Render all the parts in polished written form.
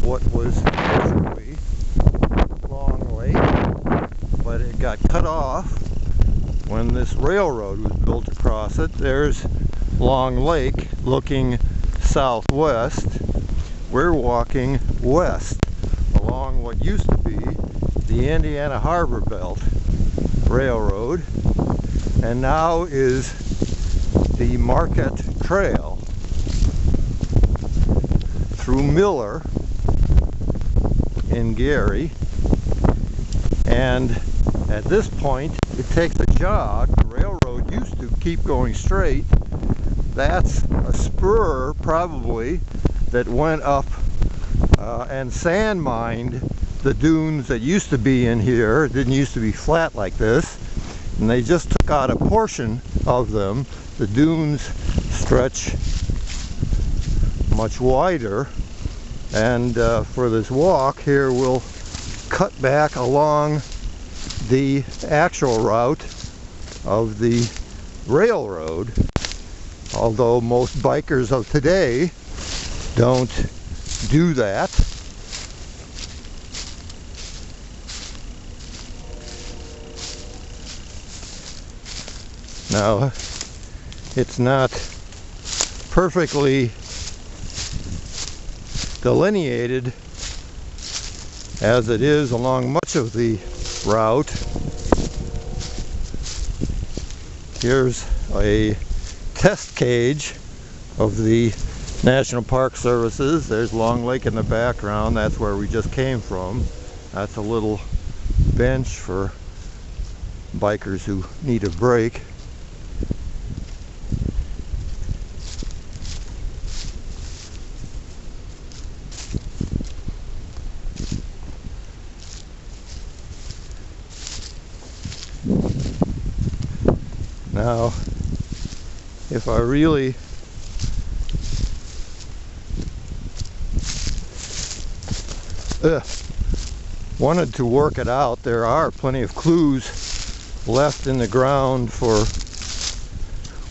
what was originally Long Lake, but it got cut off when this railroad was built across it. There's Long Lake looking southwest. We're walking west along what used to be the Indiana Harbor Belt Railroad, and now is the Marquette Trail through Miller in Gary. And at this point it takes a jog. The railroad used to keep going straight. That's a spur probably that went up and sand mined the dunes that used to be in here. It didn't used to be flat like this, and they just took out a portion of them. The dunes stretch much wider, and for this walk here we'll cut back along the actual route of the railroad, although most bikers of today don't do that. Now, it's not perfectly delineated as it is along much of the route. Here's a test cage of the National Park Services. There's Long Lake in the background. That's where we just came from. That's a little bench for bikers who need a break. Now, if I really wanted to work it out, there are plenty of clues left in the ground for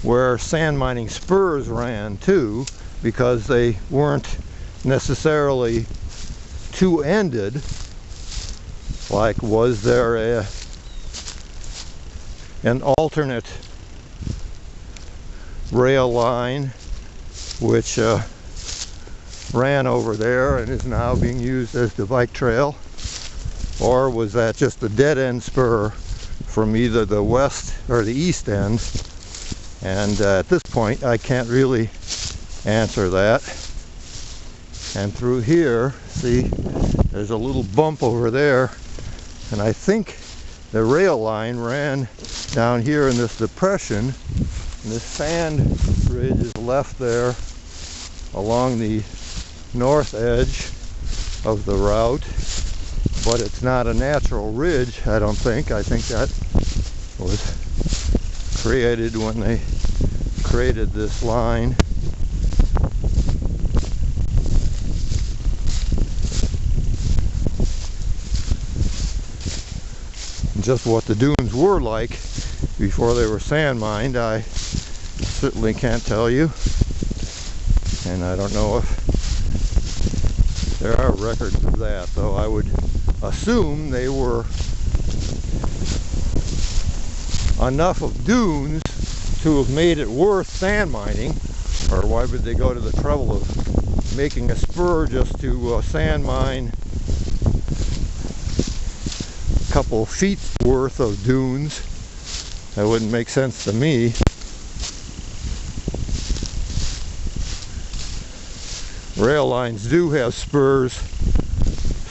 where sand mining spurs ran to, because they weren't necessarily two-ended. Like, was there an alternate rail line which ran over there and is now being used as the bike trail, or was that just a dead-end spur from either the west or the east end? And at this point I can't really answer that. And through here, see, there's a little bump over there, and I think the rail line ran down here in this depression, and this sand ridge is left there along the north edge of the route, but it's not a natural ridge, I don't think. I think that was created when they created this line. Just what the dunes were like before they were sand mined, I certainly can't tell you, and I don't know if there are records of that, though I would assume they were enough of dunes to have made it worth sand mining, or why would they go to the trouble of making a spur just to sand mine a couple feet worth of dunes? That wouldn't make sense to me. Rail lines do have spurs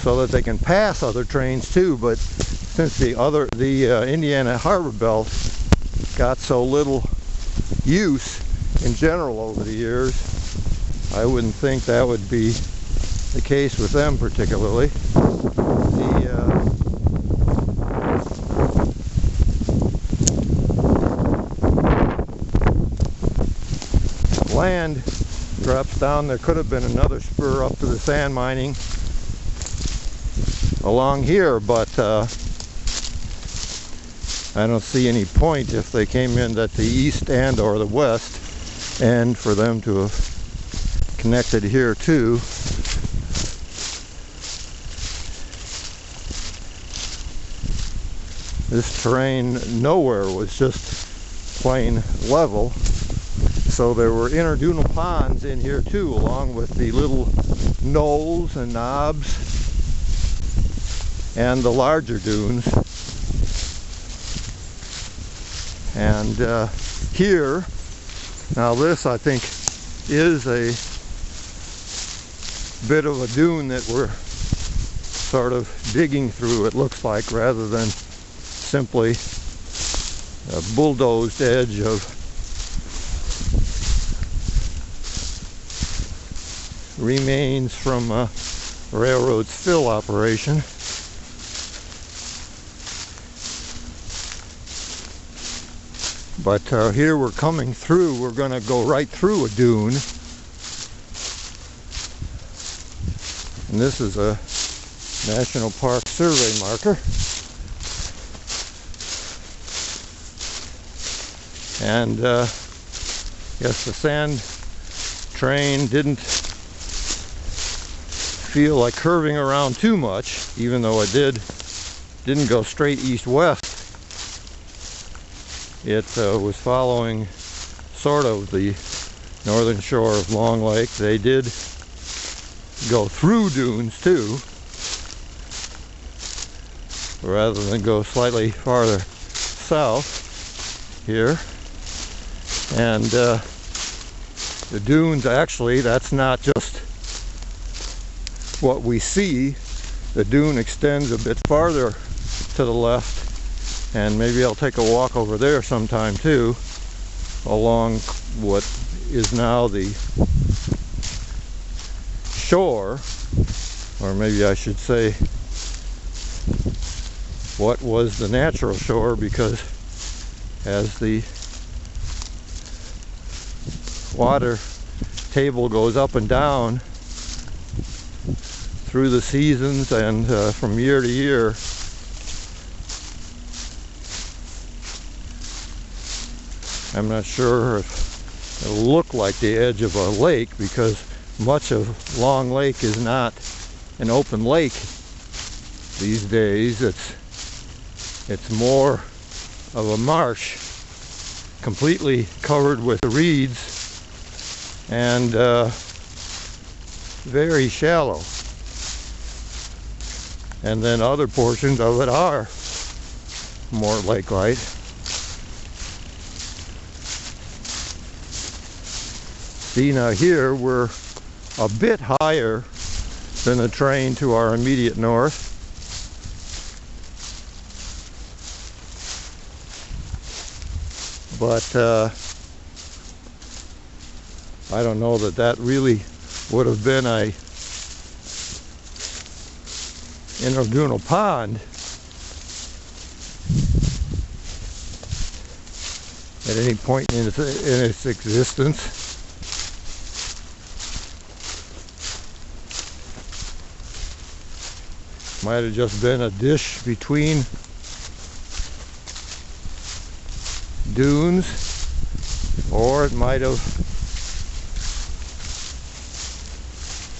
so that they can pass other trains too, but since the Indiana Harbor Belt got so little use in general over the years, I wouldn't think that would be the case with them particularly. The land drops down. There could have been another spur up to the sand mining along here, but I don't see any point if they came in at the east end or the west end for them to have connected here too. This terrain nowhere was just plain level. So there were interdunal ponds in here too, along with the little knolls and knobs and the larger dunes. And here, now this I think is a bit of a dune that we're sort of digging through, it looks like, rather than simply a bulldozed edge of remains from a railroad's fill operation. But here we're coming through, we're going to go right through a dune. And this is a National Park survey marker. And yes, the sand train didn't feel like curving around too much, even though it didn't go straight east-west. It was following sort of the northern shore of Long Lake. They did go through dunes too, rather than go slightly farther south here. And the dunes, actually, that's not just what we see. The dune extends a bit farther to the left, and maybe I'll take a walk over there sometime too, along what is now the shore, or maybe I should say what was the natural shore, because as the water table goes up and down through the seasons and from year to year, I'm not sure if it'll look like the edge of a lake, because much of Long Lake is not an open lake these days. It's more of a marsh, completely covered with reeds and very shallow. And then other portions of it are more lake-like. See, now here we're a bit higher than the train to our immediate north. But I don't know that that really would have been a interdunal pond at any point in its existence. Might have just been a dish between dunes, or it might have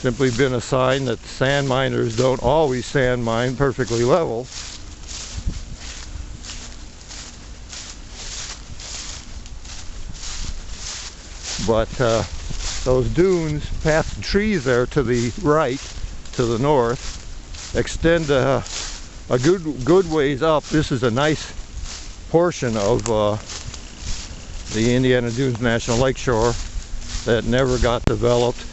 simply been a sign that sand miners don't always sand mine perfectly level. But those dunes, past the trees there to the right, to the north, extend a good ways up. This is a nice portion of the Indiana Dunes National Lakeshore that never got developed,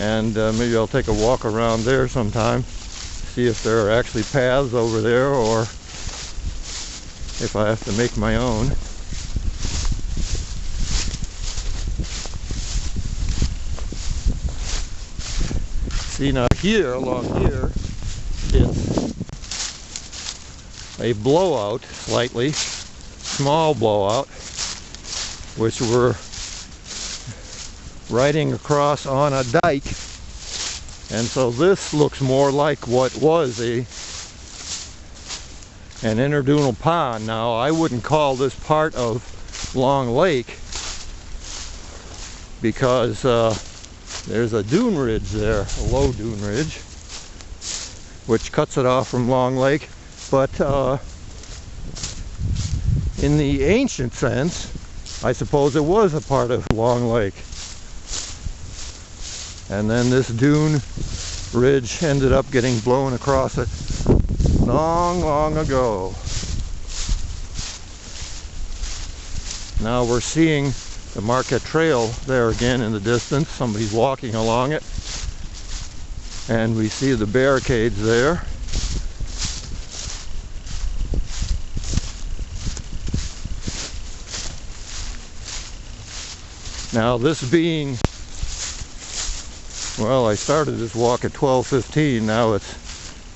and maybe I'll take a walk around there sometime, see if there are actually paths over there, or if I have to make my own. See, now here, along here, it's a blowout, slightly small blowout, which we're riding across on a dike, and so this looks more like what was an interdunal pond. Now, I wouldn't call this part of Long Lake, because there's a dune ridge there, a low dune ridge, which cuts it off from Long Lake. But in the ancient sense, I suppose it was a part of Long Lake. And then this dune ridge ended up getting blown across it long, long ago. Now we're seeing the Marquette Trail there again in the distance. Somebody's walking along it. And we see the barricades there. Now this being, well, I started this walk at 12:15, now it's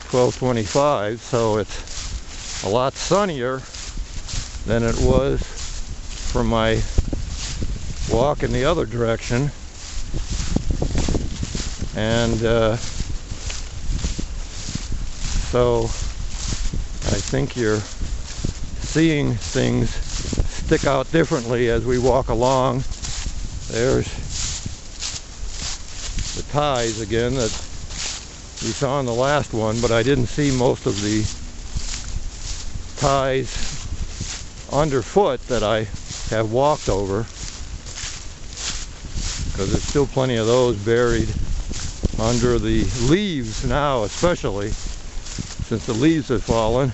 12:25, so it's a lot sunnier than it was from my walk in the other direction. And so I think you're seeing things stick out differently as we walk along. There's the ties again that we saw in the last one, but I didn't see most of the ties underfoot that I have walked over, because there's still plenty of those buried under the leaves now, especially since the leaves have fallen.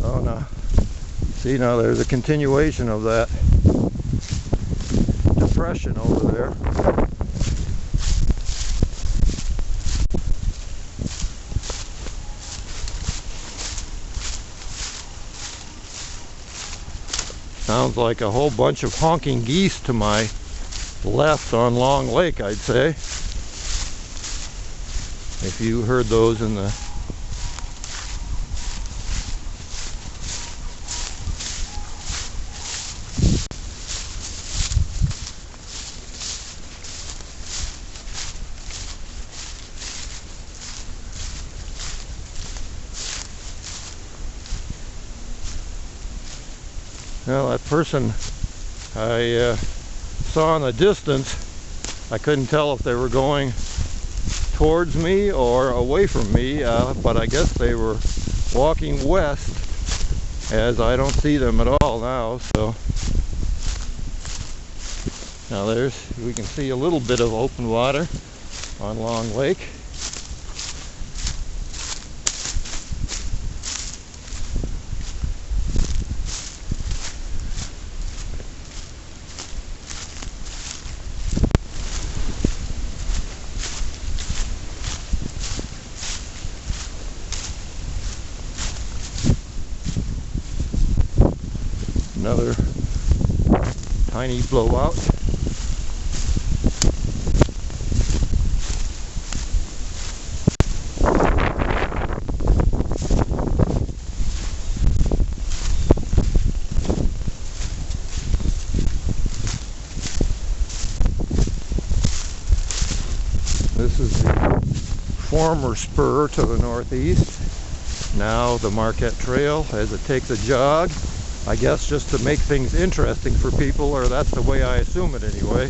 Oh no, see, now there's a continuation of that depression over there. Sounds like a whole bunch of honking geese to my left on Long Lake, I'd say. If you heard those in the... Well, that person I saw in the distance, I couldn't tell if they were going towards me or away from me, but I guess they were walking west, as I don't see them at all now. So now we can see a little bit of open water on Long Lake. Another tiny blowout. This is the former spur to the northeast. Now the Marquette Trail as it takes a jog. I guess just to make things interesting for people, or that's the way I assume it anyway.